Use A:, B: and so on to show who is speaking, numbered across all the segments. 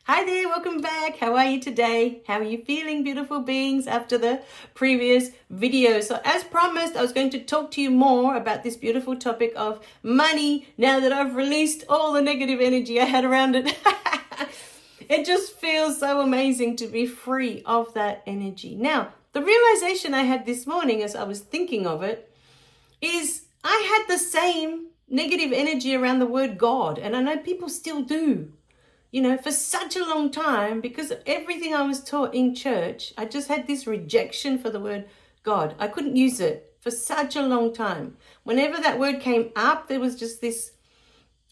A: Hi there, welcome back. How are you today? How are you feeling, beautiful beings, after the previous video? So as promised, I was going to talk to you more about this beautiful topic of money now that I've released all the negative energy I had around it. It just feels so amazing to be free of that energy. Now, the realization I had this morning as I was thinking of it is I had the same negative energy around the word God, and I know people still do. You know, for such a long time, because of everything I was taught in church, I just had this rejection for the word God. I couldn't use it for such a long time. Whenever that word came up, there was just this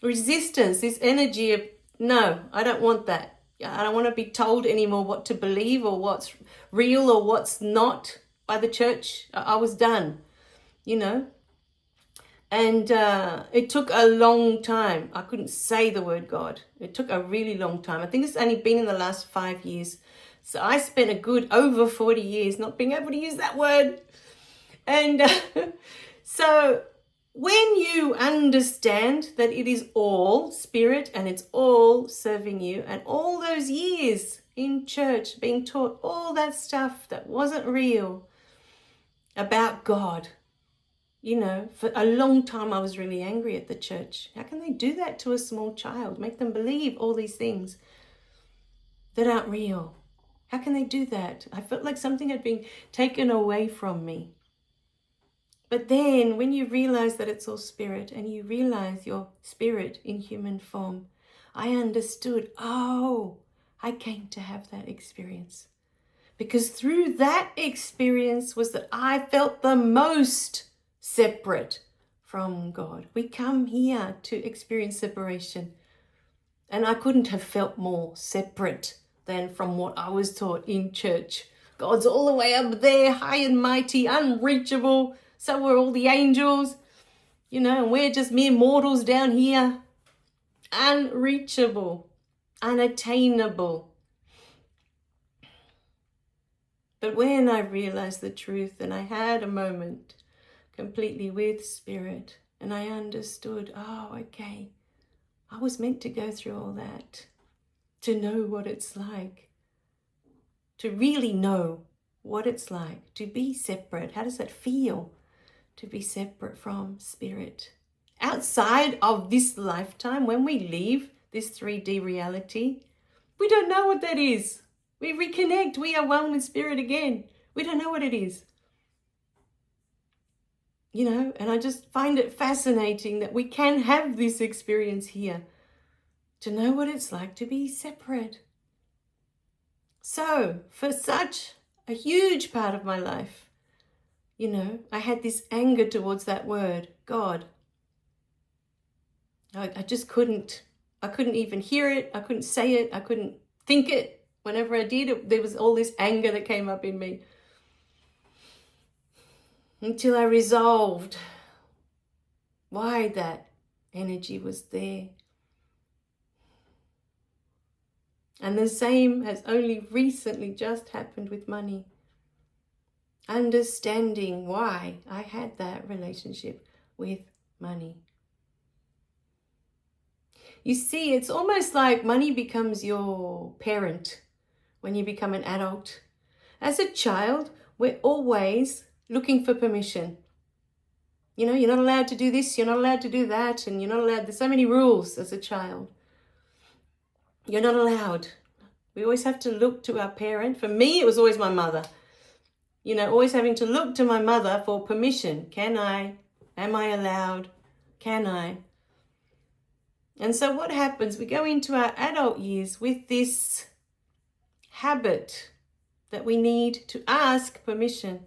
A: resistance, this energy of, no, I don't want that. I don't want to be told anymore what to believe or what's real or what's not by the church. I was done, you know. And it took a long time. I couldn't say the word God. It took a really long time. I think it's only been in the last 5 years. So I spent a good over 40 years not being able to use that word. And so when you understand that it is all spirit and it's all serving you, and all those years in church being taught all that stuff that wasn't real about God, you know, for a long time I was really angry at the church. How can they do that to a small child? Make them believe all these things that aren't real. How can they do that? I felt like something had been taken away from me. But then when you realize that it's all spirit and you realize your spirit in human form, I understood, oh, I came to have that experience. Because through that experience was that I felt the most separate from God. We come here to experience separation. And I couldn't have felt more separate than from what I was taught in church. God's all the way up there, high and mighty, unreachable. So were all the angels, you know, and we're just mere mortals down here. Unreachable, unattainable. But when I realized the truth and I had a moment completely with spirit, and I understood, oh, okay, I was meant to go through all that, to know what it's like, to really know what it's like, to be separate. How does that feel, to be separate from spirit? Outside of this lifetime, when we leave this 3D reality, we don't know what that is. We reconnect, we are one with spirit again. We don't know what it is. You know, and I just find it fascinating that we can have this experience here, to know what it's like to be separate. So, for such a huge part of my life, you know, I had this anger towards that word, God. I just couldn't even hear it. I couldn't say it. I couldn't think it. Whenever I did, there was all this anger that came up in me. Until I resolved why that energy was there. And the same has only recently just happened with money. Understanding why I had that relationship with money. You see, it's almost like money becomes your parent when you become an adult. As a child, we're always looking for permission. You know, you're not allowed to do this, you're not allowed to do that, and you're not allowed, there's so many rules as a child. You're not allowed. We always have to look to our parent. For me, it was always my mother. You know, always having to look to my mother for permission. Can I? Am I allowed? Can I? And so what happens? We go into our adult years with this habit that we need to ask permission.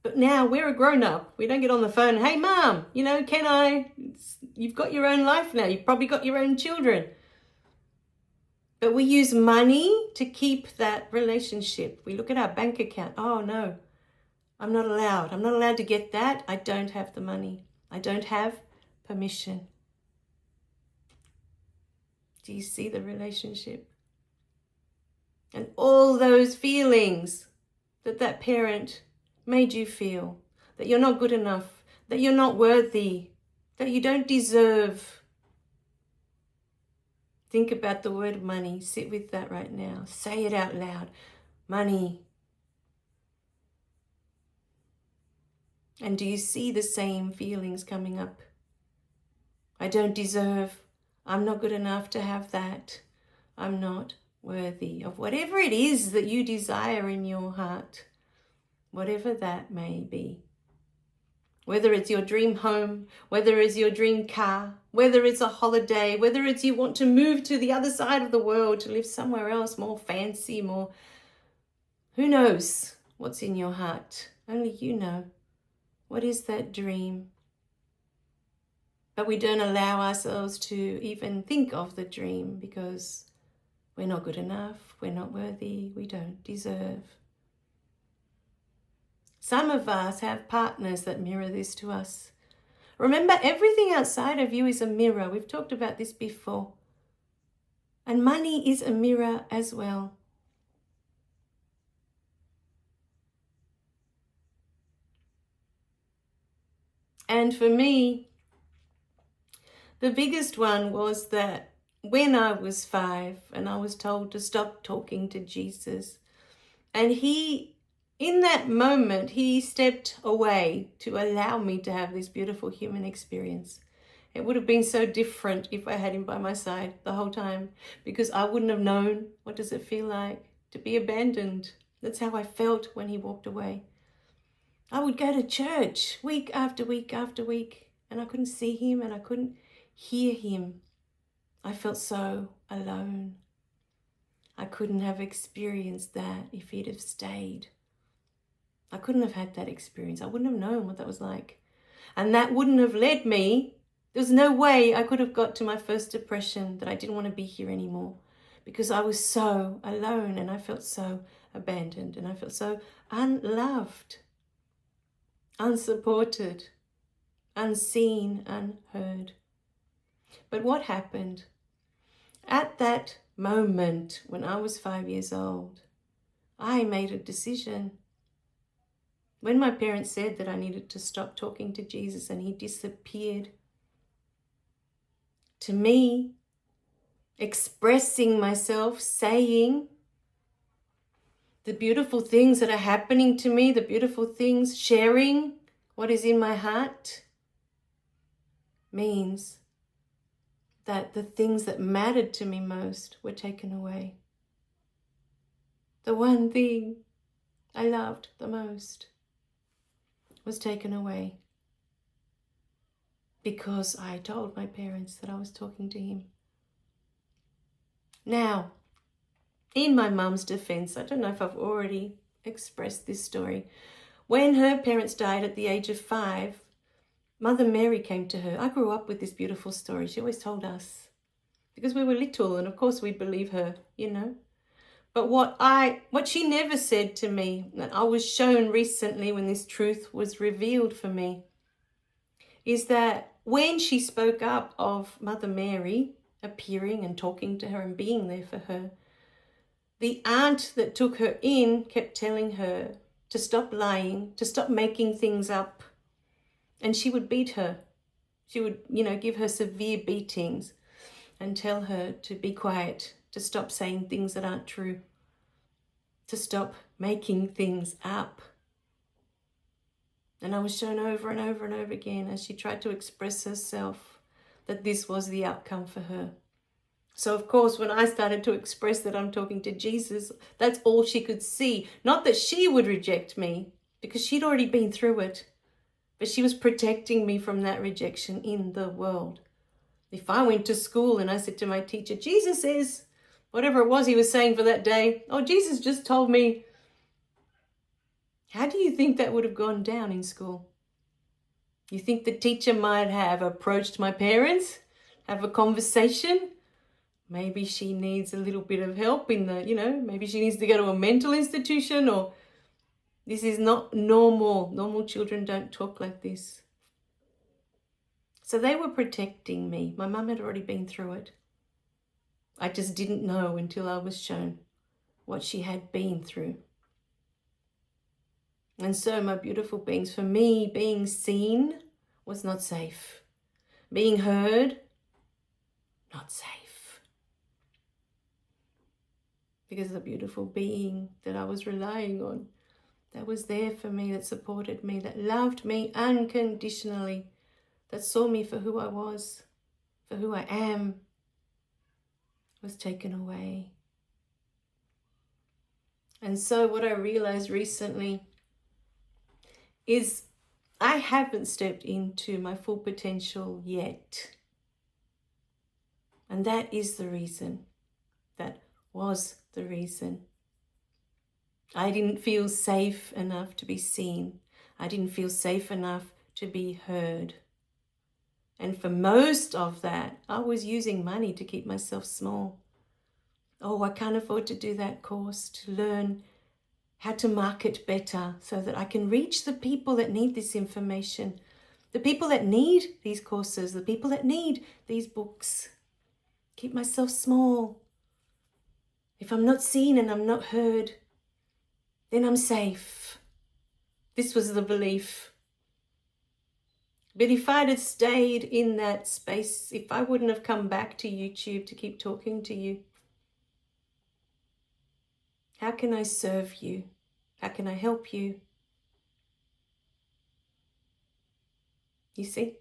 A: But now we're a grown-up. We don't get on the phone, hey, Mom, you know, can I? You've got your own life now. You've probably got your own children. But we use money to keep that relationship. We look at our bank account. Oh, no, I'm not allowed. I'm not allowed to get that. I don't have the money. I don't have permission. Do you see the relationship? And all those feelings that parent made you feel, that you're not good enough, that you're not worthy, that you don't deserve, Think about the word money. Sit with that right now. Say it out loud. Money. And do you see the same feelings coming up? I don't deserve. I'm not good enough to have that. I'm not worthy of whatever it is that you desire in your heart, whatever that may be. Whether it's your dream home, whether it's your dream car, whether it's a holiday, whether it's you want to move to the other side of the world, to live somewhere else, more fancy, more... Who knows what's in your heart? Only you know. What is that dream? But we don't allow ourselves to even think of the dream because we're not good enough, we're not worthy, we don't deserve. Some of us have partners that mirror this to us. Remember, everything outside of you is a mirror. We've talked about this before. And money is a mirror as well. And for me, the biggest one was that when I was 5 and I was told to stop talking to Jesus, and in that moment, he stepped away to allow me to have this beautiful human experience. It would have been so different if I had him by my side the whole time, because I wouldn't have known what does it feel like to be abandoned. That's how I felt when he walked away. I would go to church week after week after week, and I couldn't see him and I couldn't hear him. I felt so alone. I couldn't have experienced that if he'd have stayed. I couldn't have had that experience. I wouldn't have known what that was like. And that wouldn't have led me. There was no way I could have got to my first depression, that I didn't want to be here anymore, because I was so alone and I felt so abandoned and I felt so unloved, unsupported, unseen, unheard. But what happened? At that moment when I was 5 years old, I made a decision. When my parents said that I needed to stop talking to Jesus and he disappeared, to me, expressing myself, saying the beautiful things that are happening to me, the beautiful things, sharing what is in my heart, means that the things that mattered to me most were taken away. The one thing I loved the most was taken away because I told my parents that I was talking to him. Now, in my mum's defense, I don't know if I've already expressed this story. When her parents died at the age of 5, Mother Mary came to her. I grew up with this beautiful story. She always told us because we were little, and of course we'd believe her, you know. But what she never said to me, that I was shown recently when this truth was revealed for me, is that when she spoke up of Mother Mary appearing and talking to her and being there for her, the aunt that took her in kept telling her to stop lying, to stop making things up. And she would beat her. She would, give her severe beatings and tell her to be quiet, to stop saying things that aren't true, to stop making things up. And I was shown over and over and over again as she tried to express herself that this was the outcome for her. So of course, when I started to express that I'm talking to Jesus, that's all she could see. Not that she would reject me, because she'd already been through it, but she was protecting me from that rejection in the world. If I went to school and I said to my teacher, Jesus says, whatever it was he was saying for that day, oh, Jesus just told me, how do you think that would have gone down in school? You think the teacher might have approached my parents, have a conversation? Maybe she needs a little bit of help maybe she needs to go to a mental institution, or this is not normal. Normal children don't talk like this. So they were protecting me. My mum had already been through it. I just didn't know until I was shown what she had been through. And so, my beautiful beings, for me, being seen was not safe. Being heard, not safe. because of the beautiful being that I was relying on, that was there for me, that supported me, that loved me unconditionally, that saw me for who I was, for who I am, was taken away. And so what I realized recently is I haven't stepped into my full potential yet. And that is the reason. That was the reason. I didn't feel safe enough to be seen. I didn't feel safe enough to be heard. And for most of that, I was using money to keep myself small. Oh, I can't afford to do that course, to learn how to market better so that I can reach the people that need this information, the people that need these courses, the people that need these books. Keep myself small. If I'm not seen and I'm not heard, then I'm safe. This was the belief. But if I'd have stayed in that space, if I wouldn't have come back to YouTube to keep talking to you, how can I serve you? How can I help you? You see?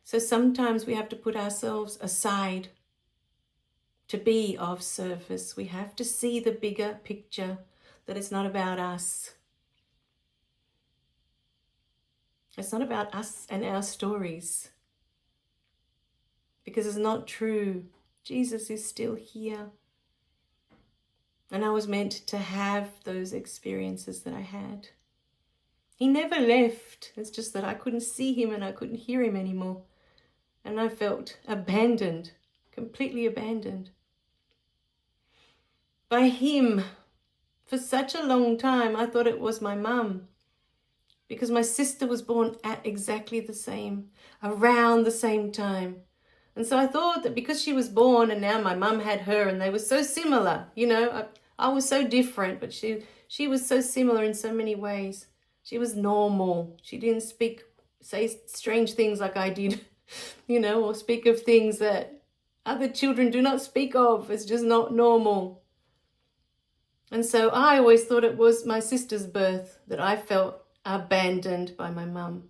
A: So sometimes we have to put ourselves aside to be of service. We have to see the bigger picture, that it's not about us. It's not about us and our stories, because it's not true. Jesus is still here. And I was meant to have those experiences that I had. He never left. It's just that I couldn't see him and I couldn't hear him anymore. And I felt abandoned, completely abandoned by him. For such a long time, I thought it was my mum, because my sister was born at exactly the same, around the same time. And so I thought that because she was born and now my mum had her and they were so similar, you know, I was so different, but she was so similar in so many ways. She was normal. She didn't say strange things like I did, you know, or speak of things that other children do not speak of. It's just not normal. And so I always thought it was my sister's birth that I felt abandoned by my mum.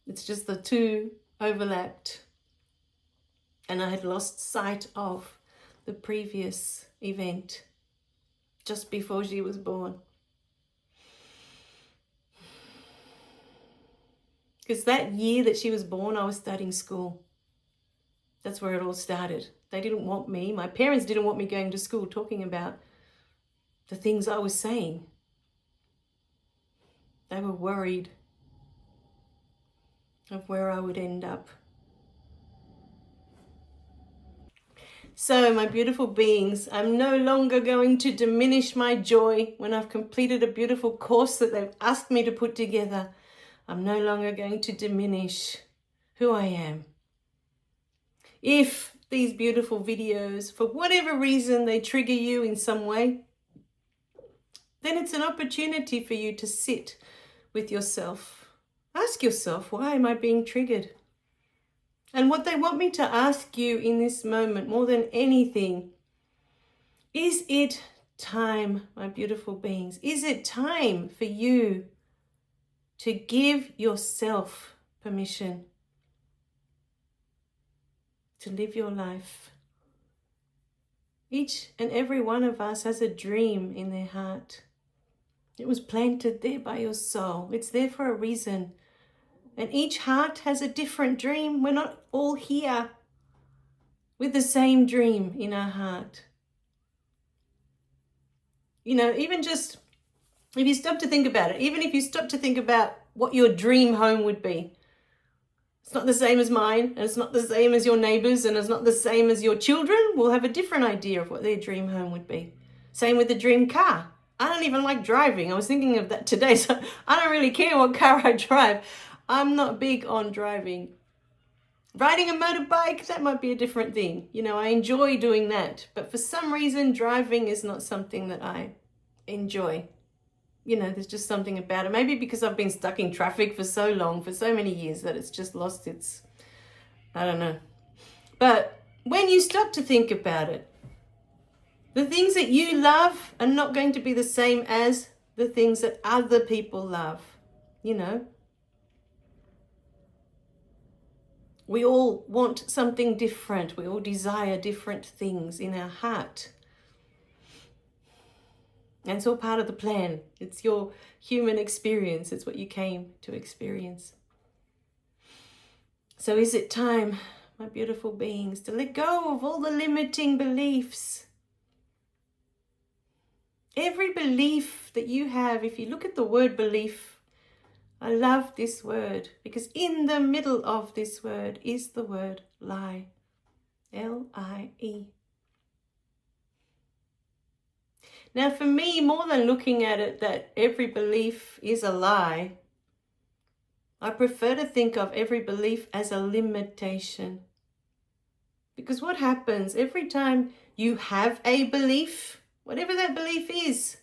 A: It's just the two overlapped. And I had lost sight of the previous event just before she was born. Because that year that she was born, I was starting school. That's where it all started. They didn't want me. My parents didn't want me going to school talking about the things I was saying. They were worried of where I would end up. So, my beautiful beings, I'm no longer going to diminish my joy when I've completed a beautiful course that they've asked me to put together. I'm no longer going to diminish who I am. If these beautiful videos, for whatever reason, they trigger you in some way, then it's an opportunity for you to sit with yourself. Ask yourself, why am I being triggered? And what they want me to ask you in this moment, more than anything, is it time, my beautiful beings? Is it time for you to give yourself permission to live your life? Each and every one of us has a dream in their heart. It was planted there by your soul. It's there for a reason. And each heart has a different dream. We're not all here with the same dream in our heart. You know, even just if you stop to think about it, even if you stop to think about what your dream home would be, it's not the same as mine, and it's not the same as your neighbors, and it's not the same as your children. Will have a different idea of what their dream home would be. Same with the dream car. I don't even like driving. I was thinking of that today, so I don't really care what car I drive. I'm not big on driving. Riding a motorbike, that might be a different thing. You know, I enjoy doing that. But for some reason, driving is not something that I enjoy. You know, there's just something about it. Maybe because I've been stuck in traffic for so long, for so many years, that it's just lost its, I don't know. But when you stop to think about it, The things that you love are not going to be the same as the things that other people love. You know, we all want something different. We all desire different things in our heart. And it's all part of the plan. It's your human experience. It's what you came to experience. So is it time, my beautiful beings, to let go of all the limiting beliefs? Every belief that you have, if you look at the word belief, I love this word because in the middle of this word is the word lie. L-I-E. Now for me, more than looking at it that every belief is a lie, I prefer to think of every belief as a limitation. Because what happens every time you have a belief, whatever that belief is,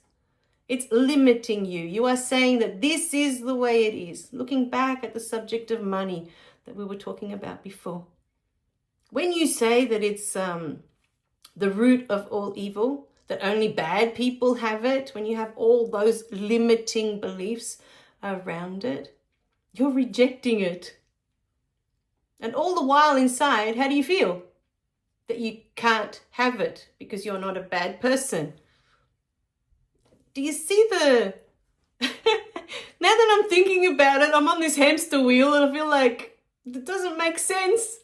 A: it's limiting you. You are saying that this is the way it is. Looking back at the subject of money that we were talking about before. When you say that it's the root of all evil, that only bad people have it, when you have all those limiting beliefs around it, you're rejecting it. And all the while inside, how do you feel? That you can't have it because you're not a bad person. Do you see the... Now that I'm thinking about it, I'm on this hamster wheel and I feel like it doesn't make sense.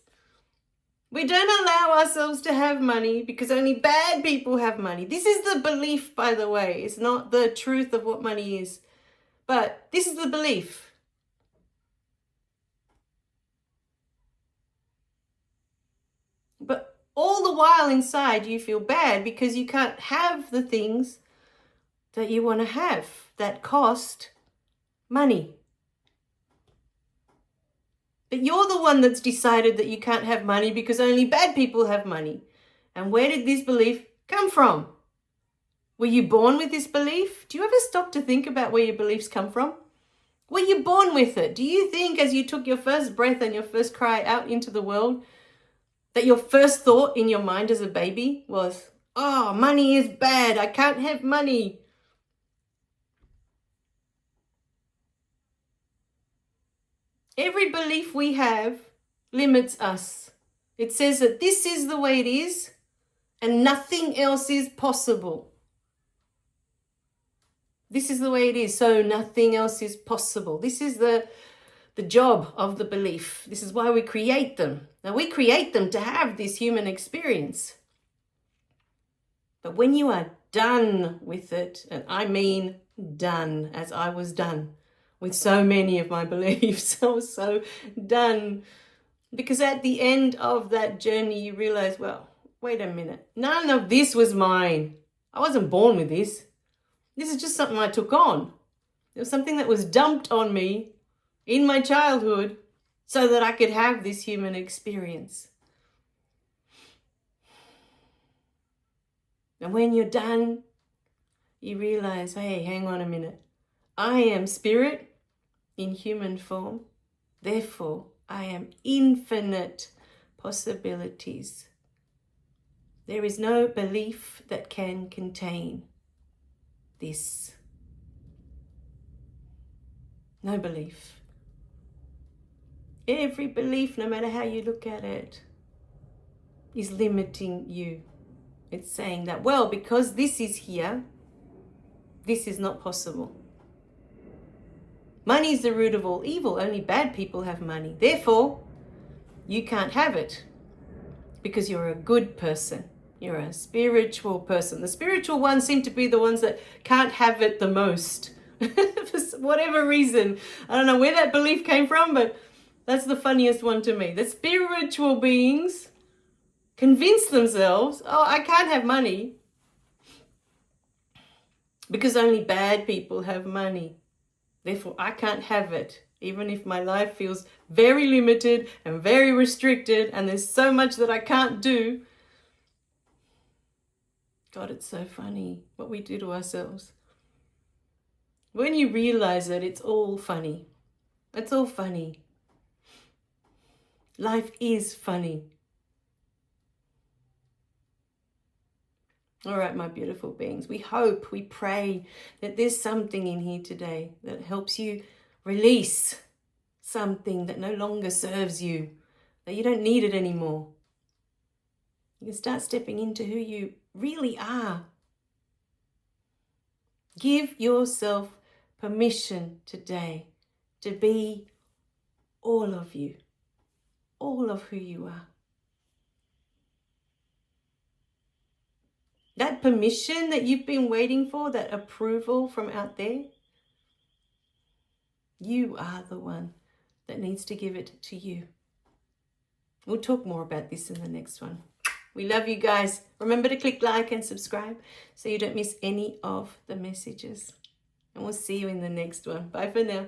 A: We don't allow ourselves to have money because only bad people have money. This is the belief, by the way. It's not the truth of what money is. But this is the belief. But all the while inside you feel bad because you can't have the things that you want to have that cost money. But you're the one that's decided that you can't have money because only bad people have money. And where did this belief come from? Were you born with this belief? Do you ever stop to think about where your beliefs come from? Were you born with it? Do you think as you took your first breath and your first cry out into the world, that your first thought in your mind as a baby was, oh, money is bad, I can't have money? Every belief we have limits us. It says that this is the way it is and nothing else is possible. This is the way it is, so nothing else is possible. This is the job of the belief. This is why we create them. Now, we create them to have this human experience. But when you are done with it, and I mean done, as I was done with so many of my beliefs, I was so done. Because at the end of that journey, you realize, well, wait a minute. None of this was mine. I wasn't born with this. This is just something I took on. It was something that was dumped on me in my childhood so that I could have this human experience. And when you're done, you realize, hey, hang on a minute. I am spirit in human form. Therefore, I am infinite possibilities. There is no belief that can contain this. No belief. Every belief, no matter how you look at it, is limiting you. It's saying that, well, because this is here, this is not possible. Money is the root of all evil. Only bad people have money. Therefore, you can't have it because you're a good person. You're a spiritual person. The spiritual ones seem to be the ones that can't have it the most. For whatever reason. I don't know where that belief came from, but that's the funniest one to me. The spiritual beings convince themselves, oh, I can't have money because only bad people have money. Therefore, I can't have it, even if my life feels very limited and very restricted and there's so much that I can't do. God, it's so funny what we do to ourselves. When you realize that it's all funny. It's all funny. Life is funny. All right, my beautiful beings. We hope, we pray that there's something in here today that helps you release something that no longer serves you, that you don't need it anymore. You can start stepping into who you really are. Give yourself permission today to be all of you, all of who you are. That permission that you've been waiting for, that approval from out there, you are the one that needs to give it to you. We'll talk more about this in the next one. We love you guys. Remember to click like and subscribe so you don't miss any of the messages. And we'll see you in the next one. Bye for now.